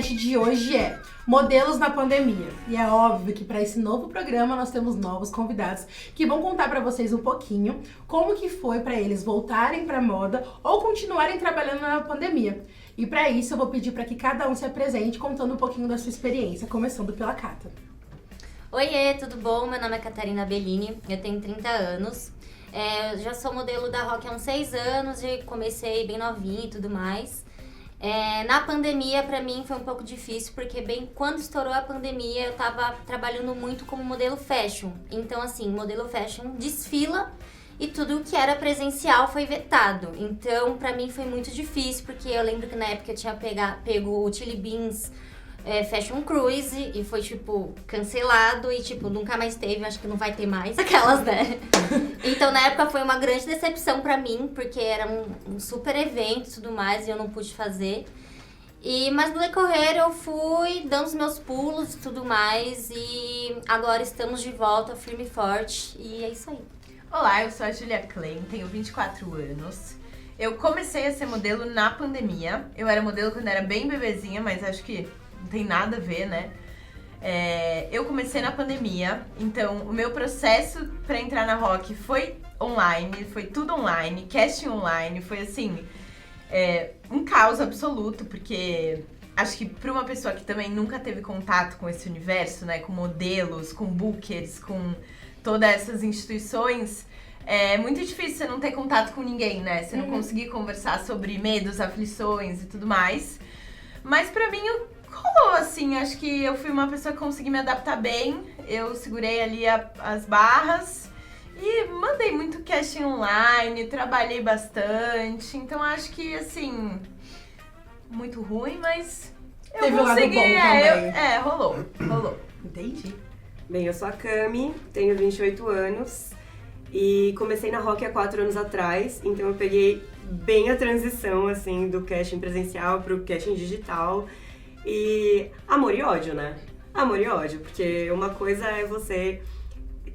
podcast de hoje é Modelos na Pandemia. E é óbvio que para esse novo programa nós temos novos convidados que vão contar para vocês um pouquinho como que foi para eles voltarem para moda ou continuarem trabalhando na pandemia. E para isso eu vou pedir para que cada um se apresente contando um pouquinho da sua experiência, começando pela Cata. Oiê, tudo bom? Meu nome é Catarina Bellini, eu tenho 30 anos. Eu já sou modelo da Rock há uns 6 anos e comecei bem novinha e tudo mais. Na pandemia, pra mim, foi um pouco difícil, porque bem quando estourou a pandemia, eu tava trabalhando muito como modelo fashion. Então, assim, modelo fashion desfila e tudo que era presencial foi vetado. Então, pra mim, foi muito difícil, porque eu lembro que na época eu tinha pego o Chili Beans Fashion Cruise e foi, tipo, cancelado e, tipo, nunca mais teve, acho que não vai ter mais aquelas, né? Então, na época foi uma grande decepção pra mim, porque era um super evento e tudo mais e eu não pude fazer. Mas no decorrer eu fui dando os meus pulos e tudo mais e agora estamos de volta firme e forte e é isso aí. Olá, eu sou a Julia Klein, tenho 24 anos. Eu comecei a ser modelo na pandemia. Eu era modelo quando era bem bebezinha, mas acho que não tem nada a ver, né? Eu comecei na pandemia, então o meu processo pra entrar na Rock foi online, foi tudo online, casting online, foi assim, um caos absoluto, porque acho que pra uma pessoa que também nunca teve contato com esse universo, né, com modelos, com bookers, com todas essas instituições, é muito difícil você não ter contato com ninguém, né? Você não conseguir conversar sobre medos, aflições e tudo mais. Mas pra mim rolou, assim, acho que eu fui uma pessoa que consegui me adaptar bem, eu segurei ali as barras e mandei muito casting online, trabalhei bastante, então acho que, assim, muito ruim, mas eu Teve consegui, um lado bom também. rolou. Entendi. Bem, eu sou a Cami, tenho 28 anos e comecei na Rock há 4 anos atrás, então eu peguei bem a transição, assim, do casting presencial pro casting digital. E amor e ódio, né? Amor e ódio, porque uma coisa é você...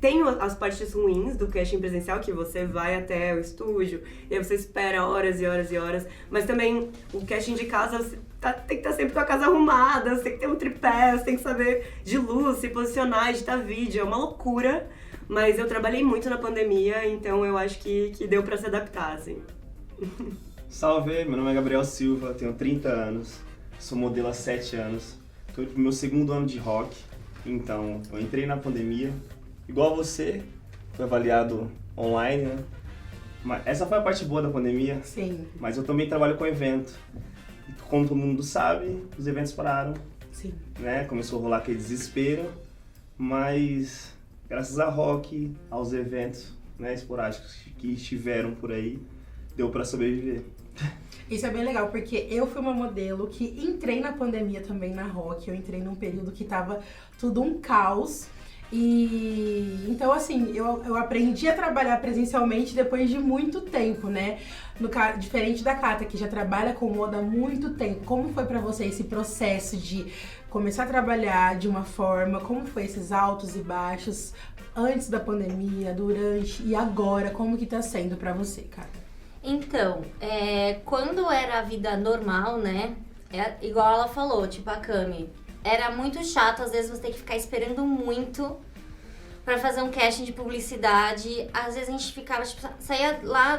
Tem as partes ruins do casting presencial, que você vai até o estúdio e aí você espera horas e horas e horas, mas também o casting de casa, você tem que estar sempre com a casa arrumada, você tem que ter um tripé, você tem que saber de luz, se posicionar, editar vídeo, é uma loucura, mas eu trabalhei muito na pandemia, então eu acho que deu pra se adaptar, assim. Salve, meu nome é Gabriel Silva, tenho 30 anos. Sou modelo há 7 anos, tô no meu 2º ano de Rock, então eu entrei na pandemia, igual você, fui avaliado online, né? Mas essa foi a parte boa da pandemia. Sim. Mas eu também trabalho com evento. Como todo mundo sabe, os eventos pararam. Sim. Né? Começou a rolar aquele desespero, mas graças a Rock, aos eventos, né, esporádicos que estiveram por aí, deu pra sobreviver. Isso é bem legal, porque eu fui uma modelo que entrei na pandemia também na Rock. Eu entrei num período que tava tudo um caos. E então, assim, eu aprendi a trabalhar presencialmente depois de muito tempo, né? Diferente da Cata, que já trabalha com moda há muito tempo. Como foi pra você esse processo de começar a trabalhar de uma forma? Como foi esses altos e baixos antes da pandemia, durante e agora? Como que tá sendo pra você, Cata? Então, quando era a vida normal, né, igual ela falou, tipo a Cami, era muito chato, às vezes você tem que ficar esperando muito pra fazer um casting de publicidade. Às vezes a gente ficava, tipo, saía lá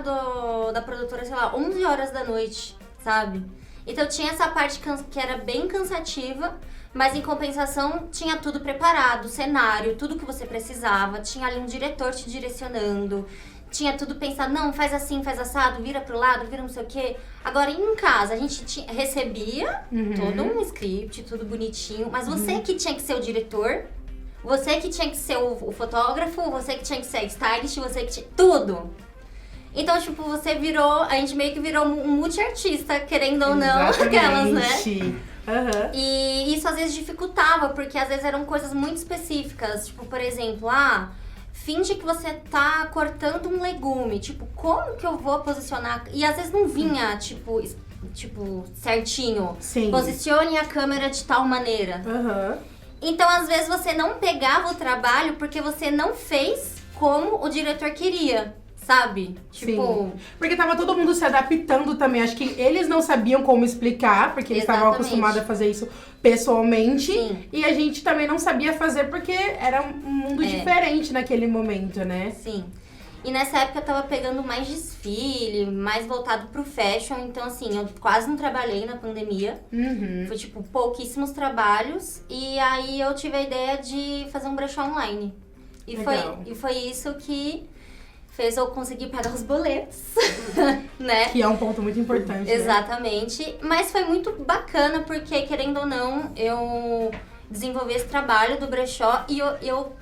da produtora, sei lá, 11 horas da noite, sabe? Então tinha essa parte que era bem cansativa, mas em compensação tinha tudo preparado, o cenário, tudo que você precisava, tinha ali um diretor te direcionando, tinha tudo pensado, não, faz assim, faz assado, vira pro lado, vira não sei o quê. Agora, em casa, a gente recebia todo um script, tudo bonitinho, mas você que tinha que ser o diretor, você que tinha que ser o fotógrafo, você que tinha que ser a stylist, você que tinha... Tudo! Então, tipo, a gente meio que virou um multi-artista, querendo ou não, aquelas, né? Uhum. E isso às vezes dificultava, porque às vezes eram coisas muito específicas, tipo, por exemplo, finge que você tá cortando um legume, tipo, como que eu vou posicionar? E às vezes não vinha, tipo certinho. Sim. Posicione a câmera de tal maneira. Uhum. Então, às vezes, você não pegava o trabalho porque você não fez como o diretor queria, sabe? Tipo, Porque tava todo mundo se adaptando também. Acho que eles não sabiam como explicar, porque eles estavam Exatamente. acostumados a fazer isso pessoalmente. Sim. E a gente também não sabia fazer porque era um mundo diferente naquele momento, né? sim. E nessa época eu tava pegando mais desfile, mais voltado pro fashion. Então, assim, eu quase não trabalhei na pandemia. Uhum. Foi, tipo, pouquíssimos trabalhos. E aí eu tive a ideia de fazer um brechó online. Legal. E foi isso que fez eu conseguir pagar os boletos, né? Que é um ponto muito importante, né? Exatamente. Mas foi muito bacana, porque, querendo ou não, eu desenvolvi esse trabalho do brechó e eu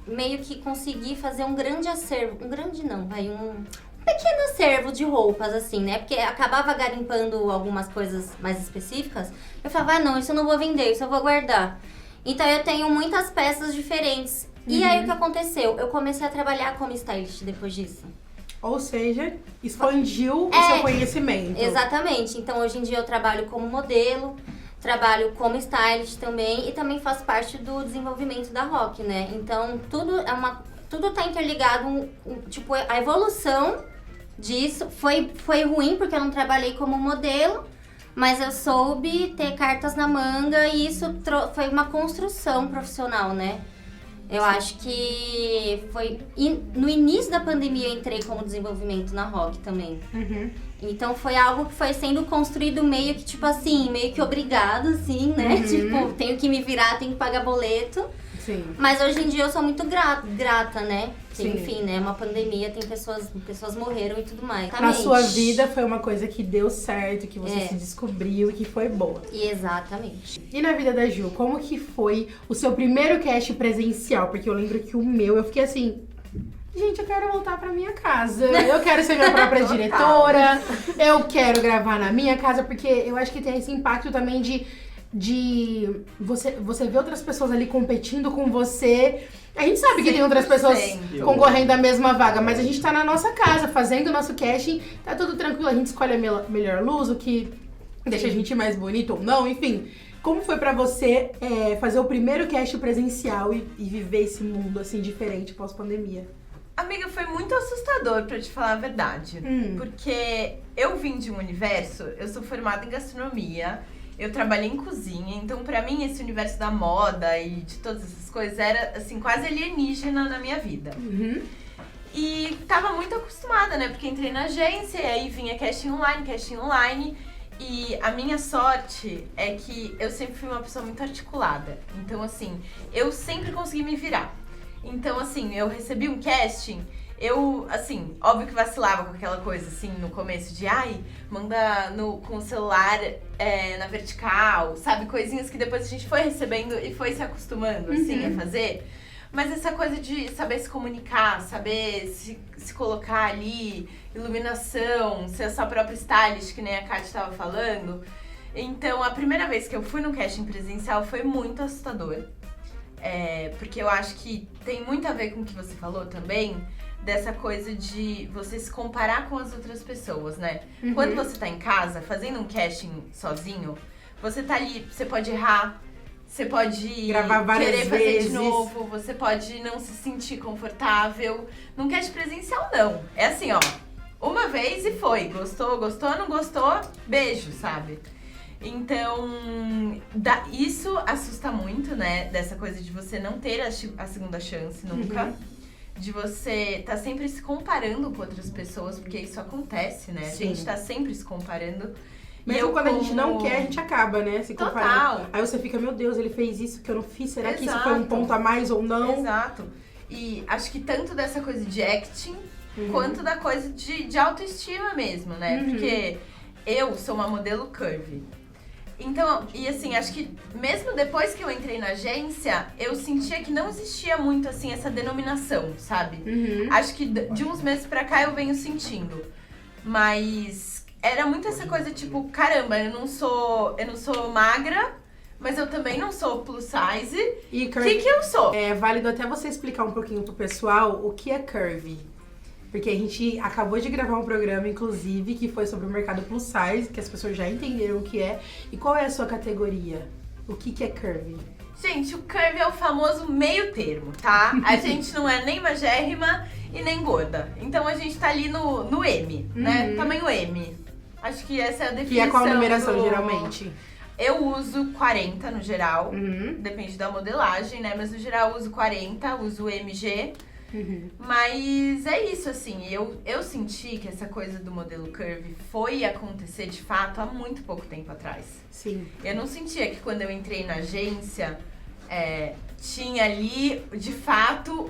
meio que consegui fazer um grande acervo. Um grande não, vai, um pequeno acervo de roupas, assim, né? Porque acabava garimpando algumas coisas mais específicas. Eu falava, não, isso eu não vou vender, isso eu vou guardar. Então eu tenho muitas peças diferentes. E aí o que aconteceu? Eu comecei a trabalhar como stylist depois disso. Ou seja, expandiu o seu conhecimento. Exatamente. Então hoje em dia eu trabalho como modelo, trabalho como stylist também e também faço parte do desenvolvimento da Rock, né? Então tudo tá interligado, tipo, a evolução disso foi ruim porque eu não trabalhei como modelo, mas eu soube ter cartas na manga e isso foi uma construção profissional, né? Eu acho que foi... No início da pandemia eu entrei como desenvolvimento na Rock também. Uhum. Então foi algo que foi sendo construído meio que, tipo assim, meio que obrigado, assim, né? Tipo, tenho que me virar, tenho que pagar boleto. Sim. Mas hoje em dia eu sou muito grata, né? Porque, Sim. enfim, né? Uma pandemia, tem pessoas morreram e tudo mais. Na sua vida foi uma coisa que deu certo, que você É. se descobriu e que foi boa. Exatamente. E na vida da Ju, como que foi o seu primeiro cast presencial? Porque eu lembro que o meu, eu fiquei assim... Gente, eu quero voltar pra minha casa. Eu quero ser minha própria diretora. Eu quero gravar na minha casa, porque eu acho que tem esse impacto também de você ver outras pessoas ali competindo com você. A gente sabe que tem outras pessoas 100%. concorrendo à mesma vaga, mas a gente tá na nossa casa, fazendo o nosso casting, tá tudo tranquilo, a gente escolhe a melhor luz, o que deixa a gente mais bonito ou não, enfim. Como foi pra você fazer o primeiro cast presencial e viver esse mundo assim diferente pós-pandemia? Amiga, foi muito assustador, pra te falar a verdade. Porque eu vim de um universo, eu sou formada em gastronomia, eu trabalhei em cozinha, então pra mim esse universo da moda e de todas essas coisas era, assim, quase alienígena na minha vida. Uhum. E tava muito acostumada, né? Porque entrei na agência e aí vinha casting online. E a minha sorte é que eu sempre fui uma pessoa muito articulada. Então, assim, eu sempre consegui me virar. Então, assim, eu recebi um casting, eu, assim, óbvio que vacilava com aquela coisa, assim, no começo de, manda com o celular na vertical, sabe? Coisinhas que depois a gente foi recebendo e foi se acostumando, assim, a fazer. Mas essa coisa de saber se comunicar, saber se colocar ali, iluminação, ser a sua própria stylist, que nem a Kátia estava falando. Então, a primeira vez que eu fui no casting presencial foi muito assustador. Porque eu acho que tem muito a ver com o que você falou também, dessa coisa de você se comparar com as outras pessoas, né? Quando você tá em casa, fazendo um casting sozinho, você tá ali, você pode errar, você pode gravar várias querer fazer vezes. de novo, você pode não se sentir confortável. Num casting presencial, não. É assim, ó, uma vez e foi. Gostou, não gostou, beijo, sabe? Então, isso assusta muito, né? Dessa coisa de você não ter a segunda chance nunca. De você tá sempre se comparando com outras pessoas, porque isso acontece, né? Sim. A gente tá sempre se comparando. Mesmo quando a gente não quer, a gente acaba, né? Se comparando. Total. Aí você fica, meu Deus, ele fez isso que eu não fiz. Será que isso Exato. foi um ponto a mais ou não? Exato. E acho que tanto dessa coisa de acting, quanto da coisa de autoestima mesmo, né? Porque eu sou uma modelo curvy. Então, e assim, acho que mesmo depois que eu entrei na agência, eu sentia que não existia muito, assim, essa denominação, sabe? Acho que de uns meses pra cá eu venho sentindo. Mas era muito essa coisa, tipo, caramba, eu não sou magra, mas eu também não sou plus size. E O curvy, que eu sou? é válido até você explicar um pouquinho pro pessoal o que é curvy. Porque a gente acabou de gravar um programa, inclusive, que foi sobre o mercado plus size, que as pessoas já entenderam o que é. E qual é a sua categoria? O que é curvy? Gente, o curvy é o famoso meio termo, tá? A gente não é nem magérrima e nem gorda. Então a gente tá ali no M, né? Tamanho M. Acho que essa é a definição. Que é qual numeração, geralmente? Eu uso 40 no geral, depende da modelagem, né? Mas no geral eu uso 40, uso MG. Mas é isso, assim, eu senti que essa coisa do modelo curvy foi acontecer de fato há muito pouco tempo atrás. Sim. Eu não sentia que quando eu entrei na agência, tinha ali, de fato,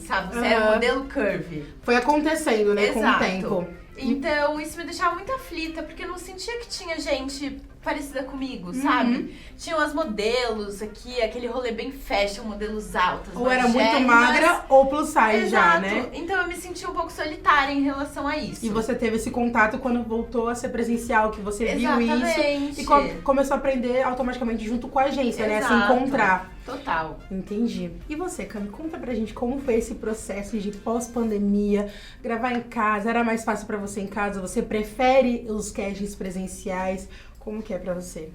sabe? Você era modelo curvy. Foi acontecendo, né, com o tempo. Então, isso me deixava muito aflita, porque eu não sentia que tinha gente parecida comigo, sabe? Tinham as modelos aqui, aquele rolê bem fashion, modelos altos. Ou era muito magra ou plus size já, né? Então eu me senti um pouco solitária em relação a isso. E você teve esse contato quando voltou a ser presencial, que você viu isso e começou a aprender automaticamente junto com a agência, né? A se encontrar. Total. Entendi. E você, Cami, conta pra gente como foi esse processo de pós-pandemia, gravar em casa, era mais fácil pra você em casa? Você prefere os castings presenciais? Como que é pra você?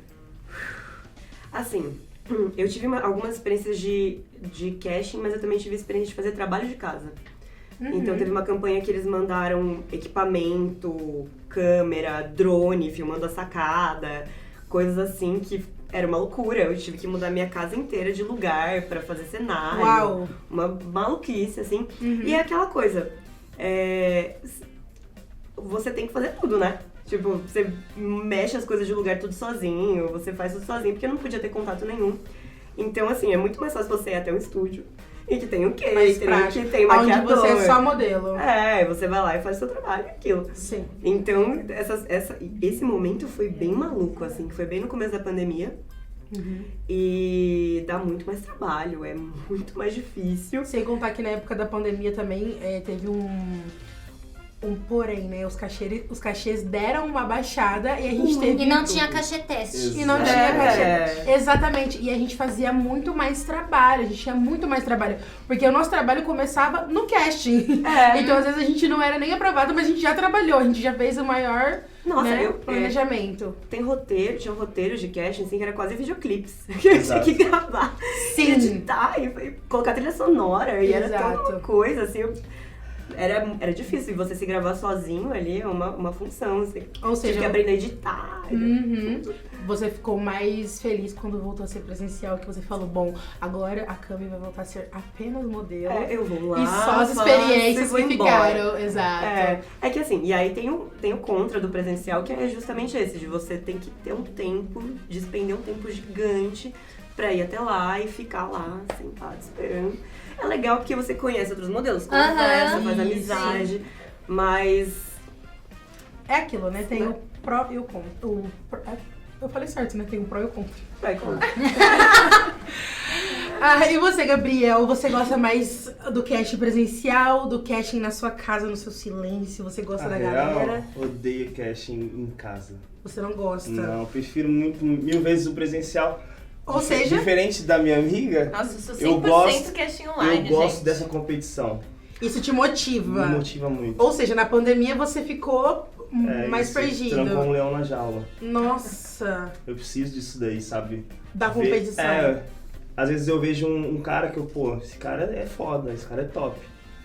Assim, eu tive algumas experiências de casting, mas eu também tive experiência de fazer trabalho de casa. Então teve uma campanha que eles mandaram equipamento, câmera, drone, filmando a sacada, coisas assim que era uma loucura. Eu tive que mudar minha casa inteira de lugar pra fazer cenário. Uau! Uma maluquice, assim. E é aquela coisa, você tem que fazer tudo, né? Tipo, você mexe as coisas de lugar tudo sozinho, você faz tudo sozinho, porque eu não podia ter contato nenhum. Então, assim, é muito mais fácil você ir até um estúdio e que tem um catering, que tem maquiador. Onde você é só modelo. Você vai lá e faz o seu trabalho e aquilo. Sim. Então, esse momento foi bem maluco, assim, que foi bem no começo da pandemia. E dá muito mais trabalho, é muito mais difícil. Sem contar que na época da pandemia também teve um porém, né? Os cachês deram uma baixada e a gente teve... E não tinha cachê teste. E não tinha cachê. Exatamente. E a gente fazia muito mais trabalho, a gente tinha muito mais trabalho. Porque o nosso trabalho começava no casting. Então, às vezes, a gente não era nem aprovado, mas a gente já trabalhou, a gente já fez o maior planejamento. Tinha roteiros de casting, assim, que era quase videoclipes. Que eu tinha que gravar, Sim. editar e colocar trilha sonora. E era toda uma coisa, assim... Era difícil, e você se gravar sozinho ali é uma função. Ou seja, tinha que aprender a editar. Você ficou mais feliz quando voltou a ser presencial, que você falou, bom, agora a Cami vai voltar a ser apenas modelo. Eu vou lá. E só as experiências que ficaram. Exato. É que assim, e aí tem o contra do presencial, que é justamente esse, de você ter que ter um tempo, despender um tempo gigante pra ir até lá e ficar lá, sentado, esperando. É legal porque você conhece outros modelos, conversa, faz amizade, mas... É aquilo, né? Tem o pró e o contra. Eu falei certo, né? Tem o pró e o contra. Pró e contra. E você, Gabriel? Você gosta mais do casting presencial, do casting na sua casa, no seu silêncio? Você gosta da galera? Odeio casting em casa. Você não gosta? Não, eu prefiro mil vezes o presencial. Ou seja... Diferente da minha amiga, nossa, eu sou 100% casting online, eu gosto dessa competição. Isso te motiva? Me motiva muito. Ou seja, na pandemia você ficou mais perdido. Trancou um leão na jaula. Nossa. Eu preciso disso daí, sabe? Da competição. Às vezes eu vejo um cara que esse cara é foda, esse cara é top.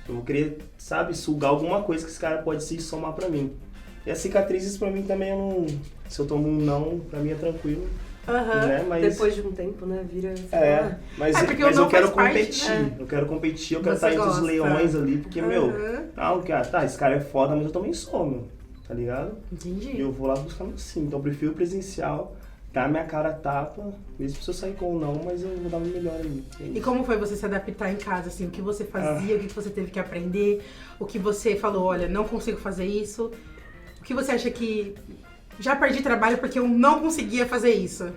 Eu vou querer, sabe, sugar alguma coisa que esse cara pode se somar pra mim. E as cicatrizes pra mim também, se eu tomo um não, pra mim é tranquilo. Né? Mas... Depois de um tempo, né, vira... Mas eu quero competir. Eu quero competir, eu quero estar entre os leões ali, porque, esse cara é foda, mas eu também sou, meu. Tá ligado? Entendi. E eu vou lá buscando sim. Então eu prefiro presencial, dar minha cara a tapa, mesmo se eu sair com ou não, mas eu vou dar o meu melhor ali. E como foi você se adaptar em casa, assim? O que você fazia, o que você teve que aprender, o que você falou, olha, não consigo fazer isso. O que você acha que... Já perdi trabalho porque eu não conseguia fazer isso.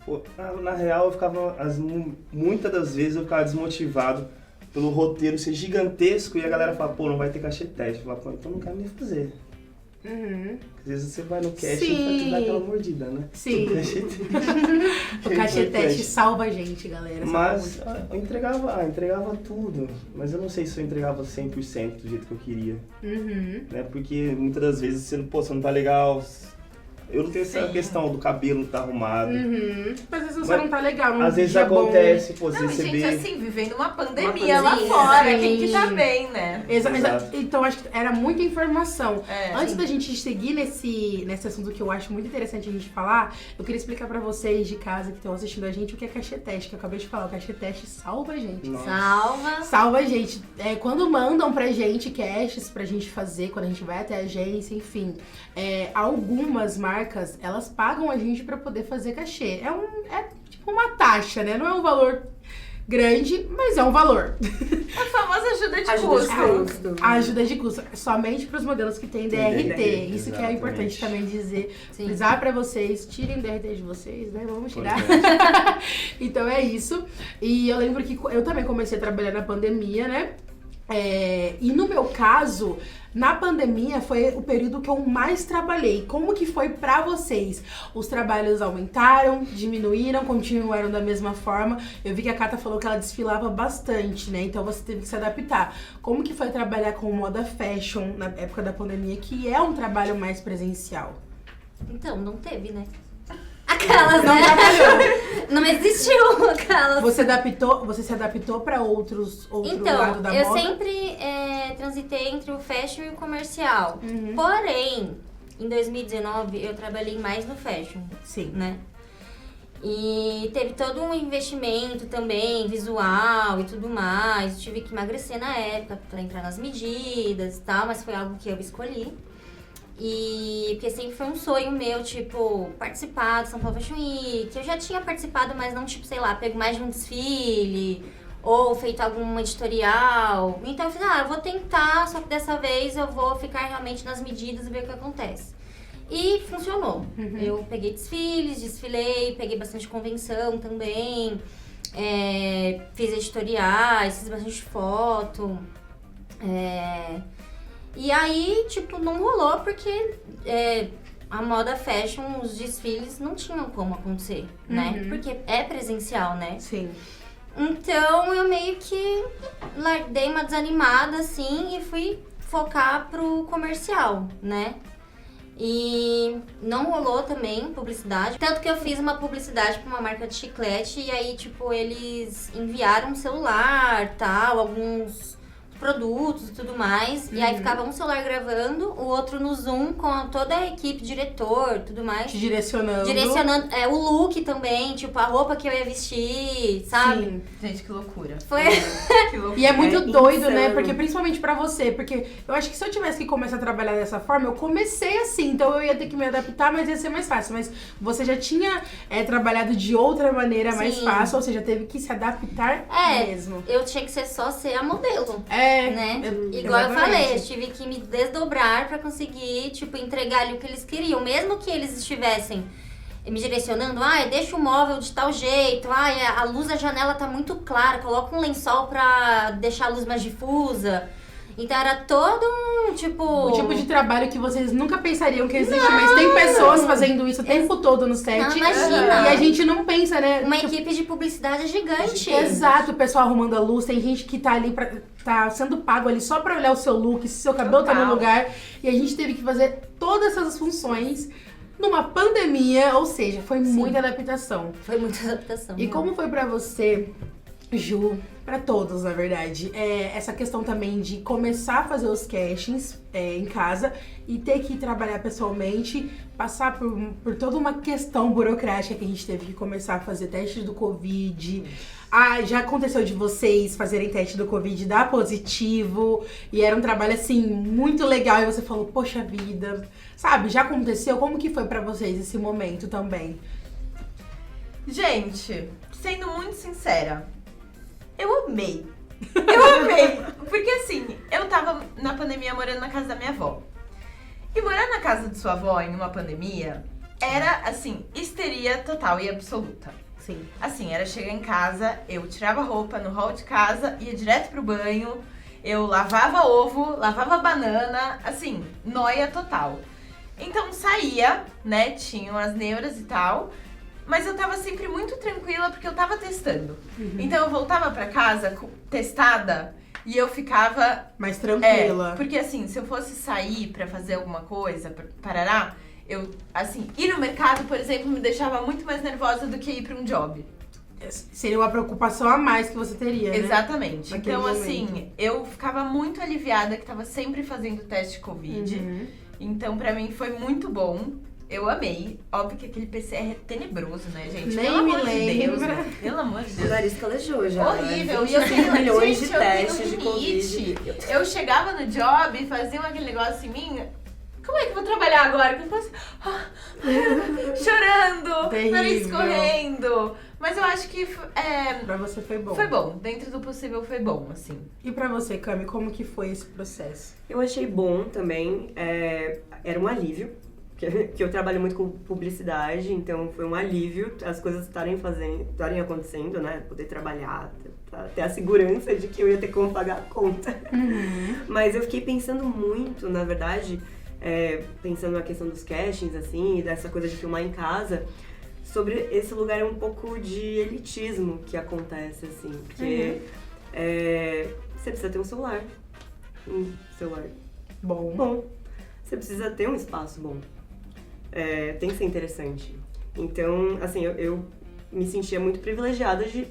Pô, na real, eu ficava... Muitas das vezes eu ficava desmotivado pelo roteiro ser gigantesco e a galera fala, pô, não vai ter cachê teste. Eu falo, pô, então não quero nem fazer. Às vezes você vai no casting pra te dar aquela mordida, né? Sim. O cachê teste salva a gente, galera. Mas eu entregava tudo. Mas eu não sei se eu entregava 100% do jeito que eu queria. Né? Porque muitas das vezes você não tá legal, Eu não tenho essa Sim. questão do cabelo tá arrumado. Mas às vezes você Mas, não tá legal, não Às vezes dia bom. acontece, pô, você Não, gente, receber... assim, vivendo uma pandemia lá pandemia, fora, sim. tem que tá bem, né? Exato. Então, acho que era muita informação. É. Antes da gente seguir nesse assunto que eu acho muito interessante a gente falar, eu queria explicar pra vocês de casa que estão assistindo a gente o que é cachê teste, que eu acabei de falar. O cachê teste salva a gente. Nossa. Salva. Salva a gente. Quando mandam pra gente caches pra gente fazer, quando a gente vai até a agência, enfim. Algumas marcas, elas pagam a gente pra poder fazer cachê. É tipo uma taxa, né? Não é um valor grande, mas é um valor. A famosa ajuda de Ajuda de custo. custo. A ajuda de custo, somente para os modelos que têm DRT. DRT, Isso que é importante exatamente. também dizer. Sim. Frisar para vocês, tirem o DRT de vocês, né? Vamos tirar. Importante. Então é isso. E eu lembro que eu também comecei a trabalhar na pandemia, né? E no meu caso, na pandemia foi o período que eu mais trabalhei. Como que foi pra vocês? Os trabalhos aumentaram, diminuíram, continuaram da mesma forma? Eu vi que a Cata falou que ela desfilava bastante, né? Então você teve que se adaptar. Como que foi trabalhar com moda fashion na época da pandemia, que é um trabalho mais presencial? Então, não teve, né? Aquelas, Não né? trabalhou. Não existiu aquelas. Você se adaptou pra outro lado da Então, eu moda? sempre transitei entre o fashion e o comercial. Uhum. Porém, em 2019, eu trabalhei mais no fashion, Sim. né? E teve todo um investimento também, visual e tudo mais. Eu tive que emagrecer na época pra entrar nas medidas e tal, mas foi algo que eu escolhi. E porque sempre foi um sonho meu, tipo, participar do São Paulo Fashion Week. Eu já tinha participado, mas não, tipo, sei lá, pego mais de um desfile ou feito algum editorial. Então eu falei, eu vou tentar, só que dessa vez eu vou ficar realmente nas medidas e ver o que acontece. E funcionou. Eu peguei desfiles, desfilei, peguei bastante convenção também, fiz editoriais, fiz bastante foto. E aí, tipo, não rolou porque a moda fashion, os desfiles não tinham como acontecer, né? Porque é presencial, né? Sim. Então eu meio que dei uma desanimada assim e fui focar pro comercial, né? E não rolou também publicidade. Tanto que eu fiz uma publicidade pra uma marca de chiclete e aí, tipo, eles enviaram um celular, tal, alguns produtos e tudo mais. E aí ficava um celular gravando, o outro no Zoom com toda a equipe, diretor, tudo mais. Te direcionando. Direcionando o look também, tipo, a roupa que eu ia vestir, sabe? Sim. Gente, que loucura. Foi. Que loucura. E é muito doido, né? insano. Porque principalmente pra você, porque eu acho que se eu tivesse que começar a trabalhar dessa forma, eu comecei assim, então eu ia ter que me adaptar, mas ia ser mais fácil. Mas você já tinha trabalhado de outra maneira mais Sim. fácil, ou seja, teve que se adaptar mesmo. Eu tinha que só ser a modelo. exatamente. Né? Igual eu falei, eu tive que me desdobrar pra conseguir, tipo, entregar ali o que eles queriam. Mesmo que eles estivessem me direcionando, deixa o móvel de tal jeito, a luz da janela tá muito clara, coloca um lençol pra deixar a luz mais difusa. Então era todo um, tipo... O tipo de trabalho que vocês nunca pensariam que existe, mas tem pessoas fazendo isso o tempo todo no set. Não, imagina. E a gente não pensa, né? Uma Tipo, equipe de publicidade gigante. exato, o pessoal arrumando a luz, tem gente que tá ali tá sendo pago ali só pra olhar o seu look, se seu cabelo tá no Total. lugar. E a gente teve que fazer todas essas funções numa pandemia, ou seja, foi muita adaptação. Foi muita adaptação. E como foi pra você, Ju, pra todos, na verdade, essa questão também de começar a fazer os castings em casa e ter que trabalhar pessoalmente, passar por toda uma questão burocrática que a gente teve que começar a fazer testes do Covid. Já aconteceu de vocês fazerem teste do Covid, dar positivo, e era um trabalho, assim, muito legal, e você falou, poxa vida, sabe, já aconteceu? Como que foi pra vocês esse momento também? Gente, sendo muito sincera, eu amei. Eu amei. Porque assim, eu tava na pandemia morando na casa da minha avó. E morar na casa de sua avó em uma pandemia era, assim, histeria total e absoluta. Sim. Assim, era chegar em casa, eu tirava a roupa no hall de casa, ia direto pro banho, eu lavava ovo, lavava banana, assim, nóia total. Então saía, né, tinham as neuras e tal, mas eu tava sempre muito tranquila porque eu tava testando. Então eu voltava pra casa testada e eu ficava... Mais tranquila. porque assim, se eu fosse sair pra fazer alguma coisa, parará, Eu, assim, ir no mercado, por exemplo, me deixava muito mais nervosa do que ir pra um job. Seria uma preocupação a mais que você teria, né? Exatamente. Naquele Então, momento. assim, eu ficava muito aliviada que tava sempre fazendo teste de Covid. Uhum. Então, pra mim, foi muito bom. Eu amei. Óbvio que aquele PCR é tenebroso, né, gente? Nem Pelo me amor de Deus, lembra. né? Pelo amor de O Deus. nariz calejou já. Horrível. Né? E eu tenho, milhões gente, de eu tenho testes de rinite. Covid. Eu chegava no job e faziam aquele negócio em mim. Como é que eu vou trabalhar agora? Que eu faço, chorando, Terrível. nariz correndo. Mas eu acho que Pra você foi bom. foi bom. Dentro do possível foi bom, assim. E pra você, Cami, como que foi esse processo? Eu achei bom também, era um alívio, que eu trabalho muito com publicidade, então foi um alívio as coisas estarem acontecendo, né? Poder trabalhar, ter a segurança de que eu ia ter como pagar a conta. Mas eu fiquei pensando muito, na verdade, pensando na questão dos castings, assim, e dessa coisa de filmar em casa, sobre esse lugar um pouco de elitismo que acontece, assim, porque você precisa ter um celular. Um celular Bom. bom. Você precisa ter um espaço bom. Tem que ser interessante. Então, assim, eu me sentia muito privilegiada de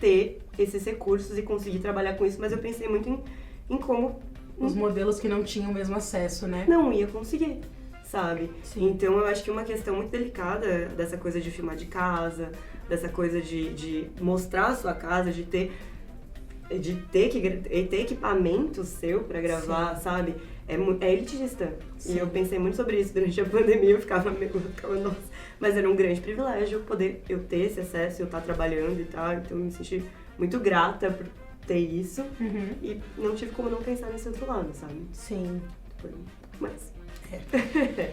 ter esses recursos e conseguir trabalhar com isso, mas eu pensei muito em como Os modelos que não tinham o mesmo acesso, né? não ia conseguir, sabe? Sim. Então eu acho que uma questão muito delicada dessa coisa de filmar de casa, dessa coisa de mostrar a sua casa, de ter equipamento seu pra gravar, sabe? É elitista. Sim. E eu pensei muito sobre isso durante a pandemia, eu ficava nossa. Mas era um grande privilégio poder eu ter esse acesso, eu estar trabalhando e tal. Então eu me senti muito grata por ter isso. Uhum. E não tive como não pensar nesse outro lado, sabe? Sim. Mas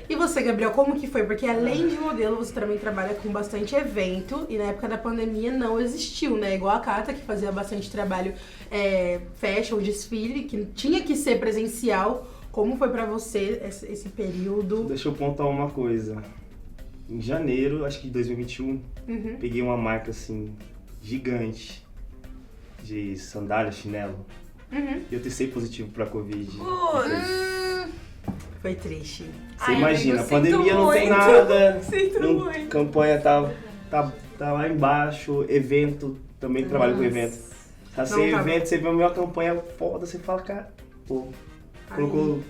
E você, Gabriel, como que foi? Porque além de modelo, você também trabalha com bastante evento e na época da pandemia não existiu, né? Igual a Cata, que fazia bastante trabalho fashion, desfile, que tinha que ser presencial. Como foi pra você esse período? Deixa eu pontuar uma coisa. Em janeiro, acho que de 2021, Uhum. peguei uma marca assim, gigante, de sandália, chinelo. Uhum. E eu testei positivo pra Covid. Foi triste. Você Ai, imagina, amigo, a pandemia sinto não tem muito. nada, Sinto muito. campanha tá lá embaixo, evento, também trabalho com evento. Tá sem Não, tá evento, você vê a minha campanha foda, você fala, cara, pô, colocou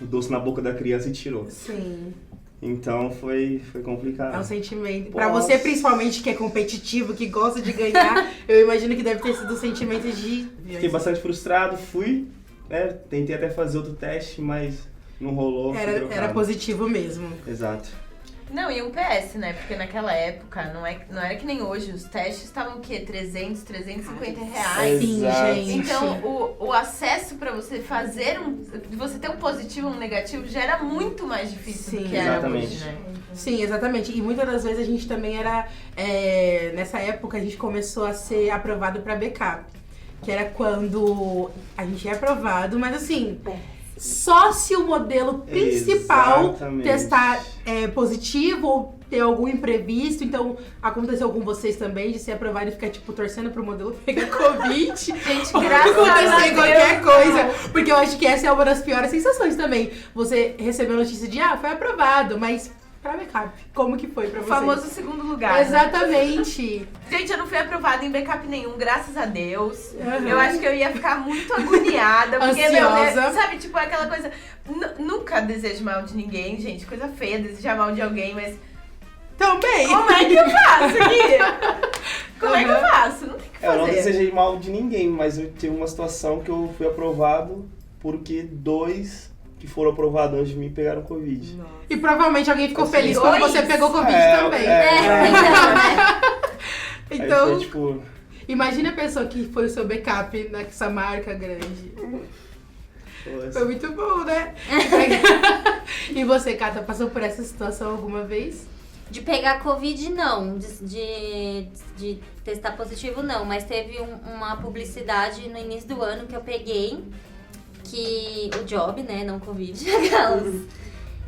o doce na boca da criança e tirou. Sim. Então foi É um complicado. sentimento. Pra Nossa. você, principalmente, que é competitivo, que gosta de ganhar, eu imagino que deve ter sido um sentimento de. Fiquei bastante frustrado, fui, tentei até fazer outro teste, mas não rolou. fui Era trocado. positivo mesmo. Exato. Não, e um PS, né? Porque naquela época, não era que nem hoje, os testes estavam o quê? 300, 350 reais. Sim, Exato. gente. Então, o acesso pra você fazer você ter um positivo ou um negativo já era muito mais difícil Sim. do que era Exatamente. hoje, né? Sim, exatamente. E muitas das vezes a gente também era. Nessa época a gente começou a ser aprovado pra backup. Que era quando a gente é aprovado, mas assim. Só se o modelo principal Exatamente. testar positivo ou ter algum imprevisto. Então, aconteceu com vocês também de ser aprovado e ficar, tipo, torcendo pro modelo pegar Covid. Gente, Ou graças a acontecer Deus. qualquer coisa. Porque eu acho que essa é uma das piores sensações também. Você recebeu a notícia de, foi aprovado, mas pra backup. Como que foi pra O vocês? famoso segundo lugar. né? Exatamente. Gente, eu não fui aprovada em backup nenhum, graças a Deus. Uhum. Eu acho que eu ia ficar muito agoniada. Porque, Ansiosa. sabe, tipo, é aquela coisa... Nunca desejo mal de ninguém, gente. Coisa feia desejar mal de alguém, mas... Também. Como é que eu faço aqui? Como é que eu faço? Não tem o que Eu não fazer. desejei mal de ninguém, mas eu tive uma situação que eu fui aprovado porque 2 que foram aprovados antes de mim pegaram Covid. E provavelmente alguém ficou Assim, feliz quando dois? você pegou Covid também. Aí Então, foi tipo, imagina a pessoa que foi o seu backup nessa marca grande. pô, Foi muito bom, né? E você, Cata, passou por essa situação alguma vez? De pegar Covid, não. De testar positivo, não. Mas teve uma publicidade no início do ano que eu peguei, o job, né, não Covid, aquelas,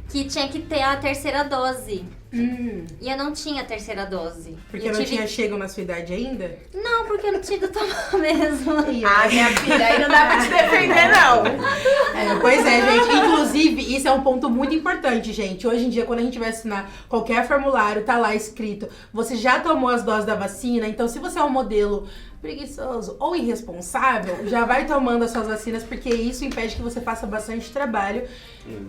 que tinha que ter a terceira dose. E eu não tinha a terceira dose. Porque eu não tinha chego na sua idade ainda? Não, porque eu não tinha ido tomar mesmo. Ah, minha filha, aí não dá pra te defender, não. Pois é, gente. Inclusive, isso é um ponto muito importante, gente. Hoje em dia, quando a gente vai assinar qualquer formulário, tá lá escrito, você já tomou as doses da vacina, então se você é um modelo preguiçoso ou irresponsável, já vai tomando as suas vacinas, porque isso impede que você faça bastante trabalho.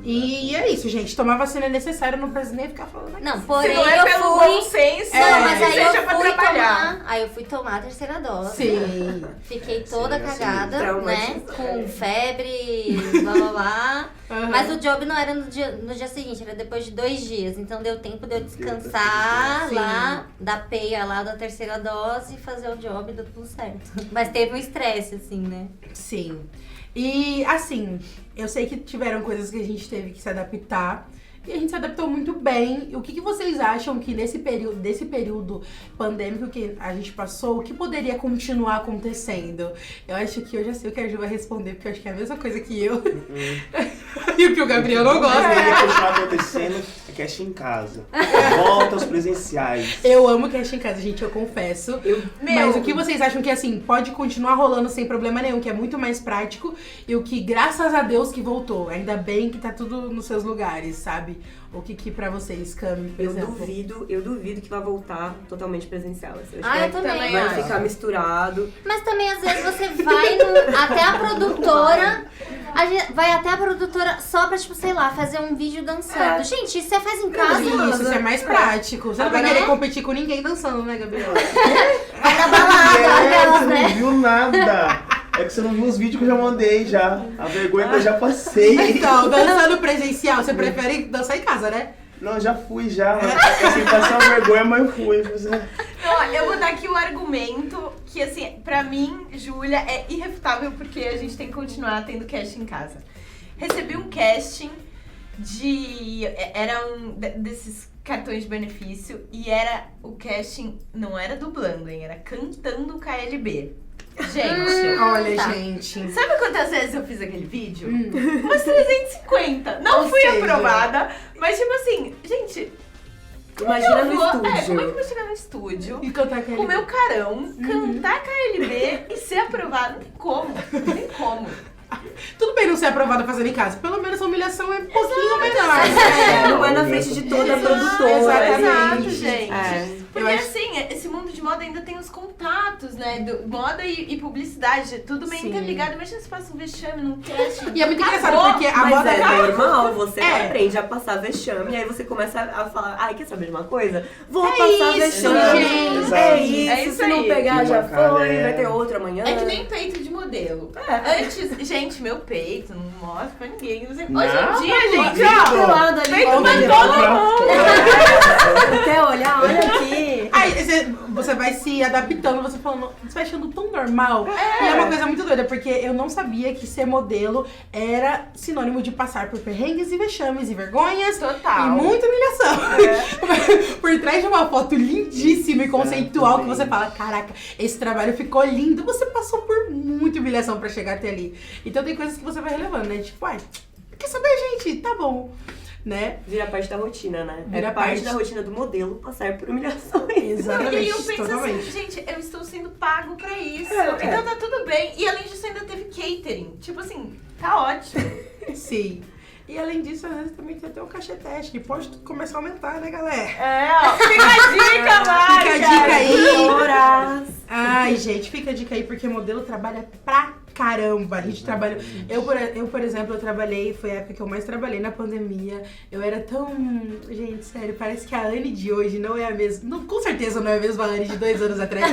E é isso, gente. Tomar vacina é necessário, não precisa nem ficar falando aqui. Não, Se porém não é pelo eu bom fui... senso, Não, mas que aí seja eu pra fui trabalhar. tomar... Aí eu fui tomar a terceira dose. Sim. Fiquei toda Sim, cagada, né? traumatizada. Com febre, blá blá blá. Uhum. Mas o job não era no dia seguinte, era depois de 2 dias. Então deu tempo de eu descansar Sim. lá, da peia lá da terceira dose e fazer o job e deu tudo certo. Mas teve um estresse, assim, né? Sim. E, assim, eu sei que tiveram coisas que a gente teve que se adaptar. E a gente se adaptou muito bem. O que vocês acham que desse período pandêmico que a gente passou, o que poderia continuar acontecendo? Eu acho que eu já sei o que a Ju vai responder, porque eu acho que é a mesma coisa que eu. E o que o Gabriel não gosta. Poderia continuar acontecendo é cash em casa. Volta aos presenciais. Eu amo cash em casa, gente, eu confesso. Mas o que vocês acham que, assim, pode continuar rolando sem problema nenhum, que é muito mais prático, e o que, graças a Deus, que voltou. Ainda bem que tá tudo nos seus lugares, sabe? O que pra vocês, Cami, por exemplo? Eu duvido que vai voltar totalmente presencial. Assim, Ah, eu acho que também vai acho. ficar misturado. Mas também, às vezes, você vai até a produtora... vai até a produtora só pra, tipo, sei lá, fazer um vídeo dançando. Gente, isso você faz em casa. Isso é mais prático. Você não vai Agora, querer né? competir com ninguém dançando, né, Gabriel? Vai na balada, aquelas, Você né? não viu nada. É que você não viu os vídeos que eu já mandei já. A vergonha que eu já passei. Então, dançando presencial, você prefere dançar em casa, né? Não, eu já fui já. Assim, passei uma vergonha, mas eu fui. Ó, eu vou dar aqui o argumento que, assim, pra mim, Júlia, é irrefutável porque a gente tem que continuar tendo casting em casa. Recebi um casting era desses cartões de benefício e o casting não era dublando, hein? Era cantando KLB. Gente, Olha, Tá. gente. sabe quantas vezes eu fiz aquele vídeo? Umas 350. Não Ou fui seja- aprovada, mas tipo assim, gente, Imagina no como é que estúdio. eu vou chegar no estúdio? E cantar aquele... Com o meu carão, cantar KLB e ser aprovado. Não tem como. Não tem como. Tudo bem não ser aprovada fazendo em casa. Pelo menos a humilhação é um pouquinho menor. Não é na frente de toda a produtora. Exatamente. Exato, gente. É. Porque Eu acho- assim, esse mundo de moda ainda tem os contatos, né? Moda e publicidade, tudo bem Sim. interligado. Imagina se passa um vexame num casting. E é muito engraçado Acabou. porque a Mas moda... é normal, você É. aprende a passar vexame e aí você começa a falar, ai, quer saber de uma coisa? Vou É passar isso, vexame. gente. É isso, É isso se não aí. pegar Que já bacana, foi, é. vai ter outro amanhã. É que nem peito de modelo. Antes, gente, meu peito, não mostra pra ninguém. Hoje em Não, dia, gente, não. ó. Pelado ali, Peito ó, pra mulher. todo mundo. Quer olhar? Olha aqui. Aí você vai se adaptando, você falando, você vai achando tão normal. E é uma coisa muito doida, porque eu não sabia que ser modelo era sinônimo de passar por perrengues e vexames e vergonhas. Total. E muita humilhação. Por trás de uma foto lindíssima e conceitual que você fala, caraca, esse trabalho ficou lindo, você passou por muita humilhação pra chegar até ali. Então tem coisas que você vai relevando, né? Tipo, ai, quer saber, gente? Tá bom. Né? Vira parte da rotina, né? Vira É parte parte. da rotina do modelo passar por humilhações. E Exatamente. aí eu penso totalmente. assim, gente, eu estou sendo pago pra isso. É. Então tá tudo bem. E além disso, ainda teve catering. Tipo assim, tá ótimo. Sim. E além disso, às vezes também tem até um cachetete, que pode começar a aumentar, né, galera? É, ó. Fica a dica, Marca! Fica a dica aí. Horas. Ai, gente, fica a dica aí, porque modelo trabalha pra caramba. A gente trabalha... Eu, por exemplo, eu trabalhei, foi a época que eu mais trabalhei na pandemia. Eu era tão... Gente, sério, parece que a Anne de hoje não é a mesma... Não, com certeza não é a mesma Anne de 2 anos atrás.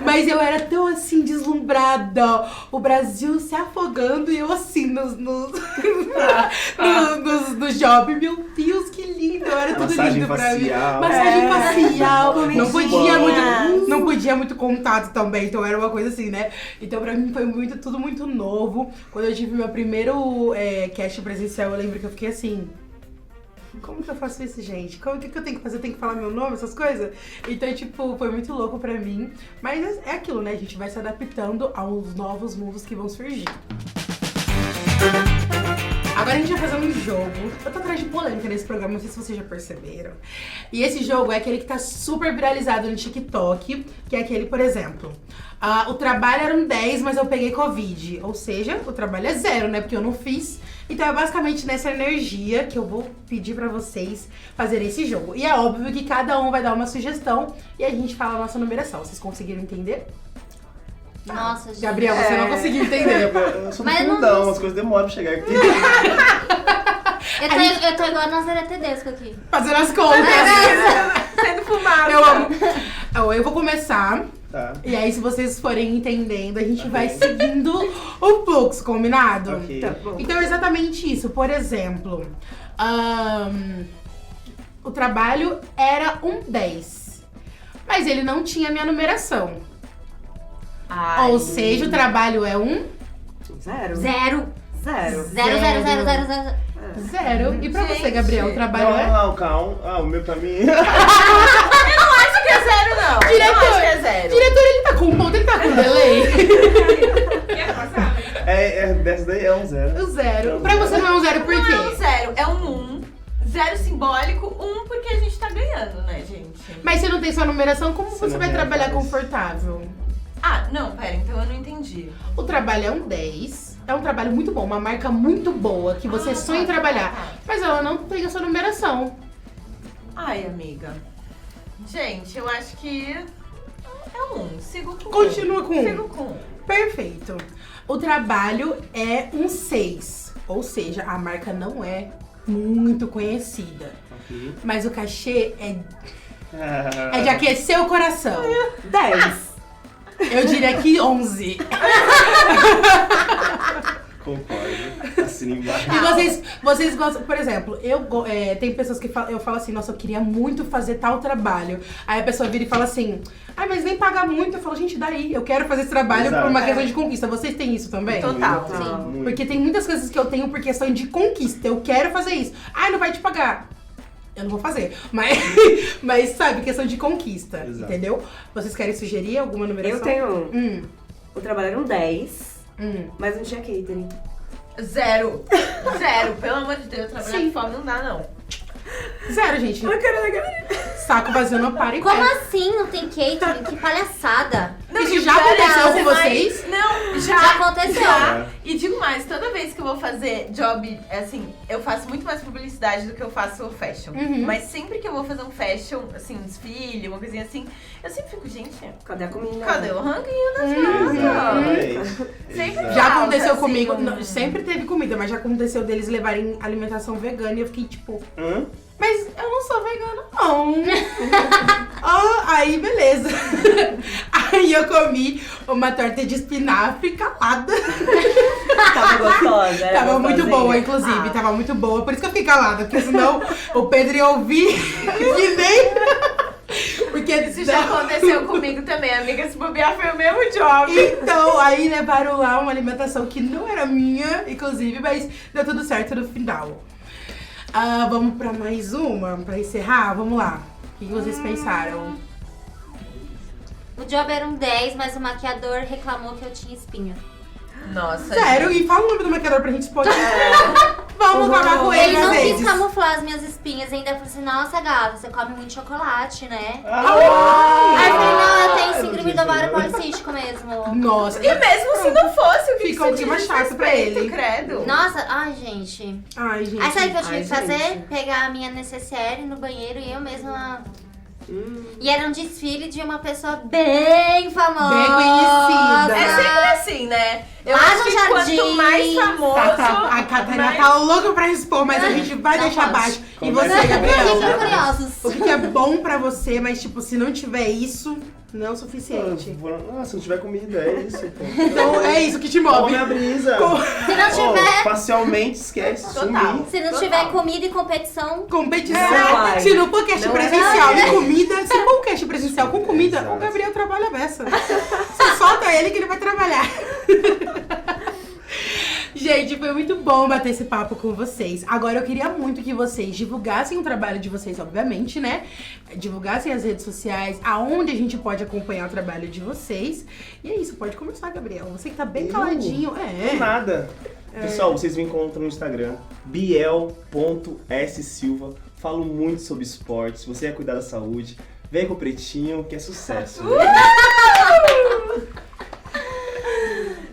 Mas eu era tão, assim, deslumbrada. O Brasil se afogando e eu, assim, nos jobs. Meu Deus, que lindo. Eu era tudo Massagem lindo pra mim. facial. Massagem facial. Comidinhas. Não podia muito contato também, então era uma coisa assim, né? Então pra mim foi tudo muito novo. Quando eu tive meu primeiro cast presencial, eu lembro que eu fiquei assim... Como que eu faço isso, gente? O que eu tenho que fazer? Eu tenho que falar meu nome, essas coisas? Então, tipo, foi muito louco pra mim. Mas é aquilo, né? A gente vai se adaptando aos novos mundos que vão surgir. Agora agora a gente vai fazer um jogo. Eu tô atrás de polêmica nesse programa, não sei se vocês já perceberam. E esse jogo é aquele que tá super viralizado no TikTok, que é aquele, por exemplo, o trabalho era um 10, mas eu peguei Covid. Ou seja, o trabalho é 0, né? Porque eu não fiz. Então é basicamente nessa energia que eu vou pedir pra vocês fazerem esse jogo. E é óbvio que cada um vai dar uma sugestão e a gente fala a nossa numeração. Vocês conseguiram entender? Nossa, gente. Gabriel, você não conseguiu entender. Eu sou do Mas eu não fundão, disse. as coisas demoram pra chegar aqui. Eu tô igual a Nazaré Tedesco aqui. Fazendo as contas. Sendo fumado. Eu amo. Eu vou começar. Tá. E aí, se vocês forem entendendo, a gente vai seguindo o fluxo, combinado? Ok. Tá bom. Então é exatamente isso. Por exemplo, o trabalho era um 10. Mas ele não tinha minha numeração. Ai. Ou seja, o trabalho é um 0. 0. 0. 0, 0, 0, 0, 0, 0. 0. E pra você, Gente. Gabriel, o trabalho é... Não, calma. O meu pra mim. Acho que é 0, não. Diretor. Eu acho que é 0. Diretor, ele tá com ponto, ele tá com delay. Dessa daí é um 0. O 0. Pra você não é um 0 por Não quê? é um 0, é um 1. 0 simbólico, 1 porque a gente tá ganhando, né, gente? Mas se não tem sua numeração, como Você você não vai ganha trabalhar mais. confortável? Ah, não, pera, então eu não entendi. O trabalho é um 10. É um trabalho muito bom, uma marca muito boa, que você sonha em trabalhar. Mas ela não tem a sua numeração. Ai, amiga. Gente, eu acho que é um. Sigo com Continua com um. Sigo com um. Perfeito. O trabalho é um 6. Ou seja, a marca não é muito conhecida. Ok. Mas o cachê é de aquecer o coração. 10. Eu diria que 11. Concordo. Assina embaixo. E vocês gostam, por exemplo, tem pessoas que eu falo assim, nossa, eu queria muito fazer tal trabalho. Aí a pessoa vira e fala assim, mas nem paga muito. Eu falo, gente, daí, eu quero fazer esse trabalho Exato. por uma questão de conquista. Vocês têm isso também? Total. Muito, sim. muito. Porque tem muitas coisas que eu tenho por questão de conquista. Eu quero fazer isso. Não vai te pagar. Eu não vou fazer. Mas sabe, questão de conquista. Exato. Entendeu? Vocês querem sugerir alguma numeração? Eu tenho um. Hum, O trabalho era um 10, mas mas não tinha catering. 0. 0. Pelo amor de Deus, trabalhar Sim. com fome não dá, não. 0, gente. Saco vazio não para em Como pé. assim não tem catering? Que palhaçada. Isso já aconteceu com mas- vocês? Não, Já aconteceu. Já. E digo mais, toda vez que eu vou fazer job, assim, eu faço muito mais publicidade do que eu faço fashion. Uhum. Mas sempre que eu vou fazer um fashion, assim, um desfile, uma coisinha assim, eu sempre fico, gente, Cadê a comida? cadê o ranguinho das Exatamente. Sempre Exato. Já Falta, aconteceu assim, comigo, um- não, sempre teve comida, mas já aconteceu deles levarem alimentação vegana e eu fiquei tipo, Hã? mas eu não sou vegana, não. Aí beleza. Aí eu comi uma torta de espinafre calada. Tava gostosa, era Tava muito gostosinha. boa, inclusive, tava muito boa, por isso que eu fiquei calada, porque senão o Pedro ia ouvir que nem... Porque Isso já aconteceu comigo também, amiga. Se bobear foi o mesmo job. Então, aí levaram lá uma alimentação que não era minha, inclusive, mas deu tudo certo no final. Vamos pra mais uma, pra encerrar? Vamos lá. O que vocês pensaram? O job era um 10, mas o maquiador reclamou que eu tinha espinha. Nossa. Sério? E fala o nome do maquiador pra gente explodir. Vamos acabar com ele Ele às não quis vezes. camuflar as minhas espinhas, ainda falou assim, nossa gata, você come muito chocolate, né? Ah! Aí eu falei, não, eu tenho Ah, síndrome do ovário policístico mesmo. Nossa. E mesmo se não fosse, o que Ficou um que você clima diz chato pra respeito, ele. credo. Nossa, ai, gente. Ai, gente. Aí sabe o que eu tive Ai, que fazer? gente. Pegar a minha necessaire no banheiro e eu mesma... E era um desfile de uma pessoa bem famosa. Bem conhecida. É sempre assim, né? Eu Lá acho no que Jardim. quanto mais famoso... A Catarina mais- tá louca pra expor, mas a gente vai Não deixar pode. abaixo. E Começa você, com- Gabriel? Fiquem curiosos. O que é bom pra você, mas tipo, se não tiver isso, não é o suficiente. Se não tiver comida, é isso, pô. Então é isso que te Qual a move. minha brisa? Se não tiver... Facialmente esquece, Total. sumir. Se não Total. tiver comida e competição, Competição. Não vai. Se não for cast Não é presencial assim. e comida, se for um cast presencial com comida, Exato. o Gabriel trabalha a beça. Você solta ele que ele vai trabalhar. Gente, foi muito bom bater esse papo com vocês. Agora eu queria muito que vocês divulgassem o trabalho de vocês, obviamente, né? Divulgassem as redes sociais, aonde a gente pode acompanhar o trabalho de vocês. E é isso, pode começar, Gabriel. Você que tá bem caladinho. Não nada. Pessoal, vocês me encontram no Instagram, biel.ssilva. Falo muito sobre esportes. Se você quer cuidar da saúde, vem com o Pretinho, que é sucesso.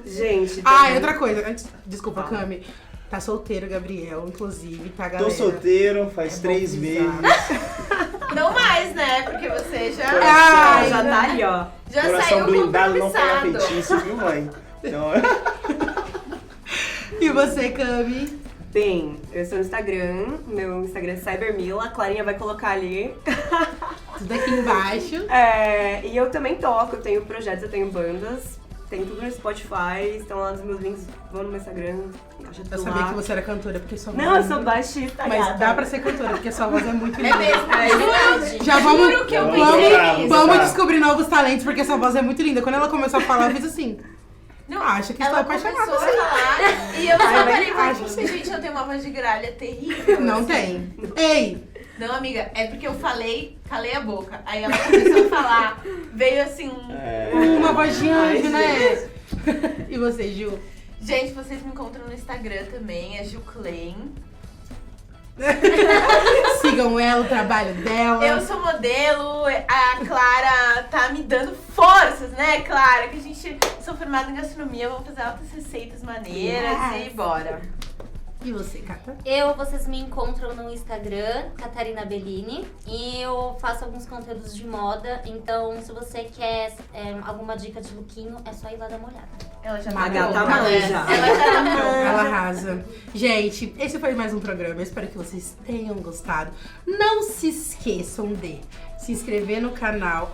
Gente, Ah, e outra coisa. Desculpa, Cami. Tá solteiro, Gabriel, inclusive, tá, galera? Tô solteiro, faz 3 meses. Não mais, né? Porque você já, Ai, já tá ali, ó. já Coração saiu blindado, não pega compromissado. feitiço, viu, mãe? Então, E você, Cami? Bem, eu estou no Instagram, meu Instagram é Cybermila, a Clarinha vai colocar ali. Tudo aqui embaixo. E eu também toco, eu tenho projetos, eu tenho bandas, tem tudo no Spotify, estão lá nos meus links, vão no meu Instagram, acha tudo Eu sabia lá. que você era cantora, porque sua voz Não, eu é sou muito- baixista, Mas gata. dá pra ser cantora, porque sua voz é muito linda. É mesmo, juro. Já vamos, Juro que eu Vamos pensei lá, nisso. vamos Tá. descobrir novos talentos, porque essa voz é muito linda. Quando ela começou a falar, eu fiz assim. Não, Acho que estou ela apaixonada. começou a falar e eu só Ai, parei pra acho você, gente, eu tenho uma voz de gralha terrível. Não assim. tem. Ei, Não, amiga, é porque eu falei, calei a boca. Aí ela começou a falar, veio assim um... uma voz de anjo, Ai, né? E você, Ju? Gente, vocês me encontram no Instagram também, é Ju Klein. Sigam ela, o trabalho dela. Eu sou modelo, a Clara tá me dando forças, né, Clara? Que a gente sou formada em gastronomia, vamos fazer altas receitas maneiras Yes. e bora. E você, Cata? Vocês me encontram no Instagram, Catarina Bellini, e eu faço alguns conteúdos de moda, então se você quer alguma dica de lookinho, é só ir lá dar uma olhada. Ela já A tá gata pronta, né? manja. Ela já tá pronta. Ela arrasa. Gente, esse foi mais um programa. Eu espero que vocês tenham gostado. Não se esqueçam de se inscrever no canal,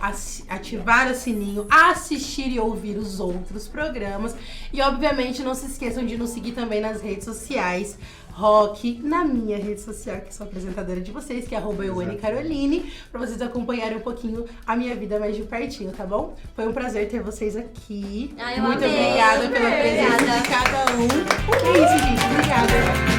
ativar o sininho, assistir e ouvir os outros programas. E, obviamente, não se esqueçam de nos seguir também nas redes sociais. Rock, na minha rede social, que sou apresentadora de vocês, que é @EuaneCaroline, pra vocês acompanharem um pouquinho a minha vida mais de pertinho, tá bom? Foi um prazer ter vocês aqui. Ai, eu Muito amei. obrigada pela presença Obrigada. de cada um. É isso, gente. Obrigada.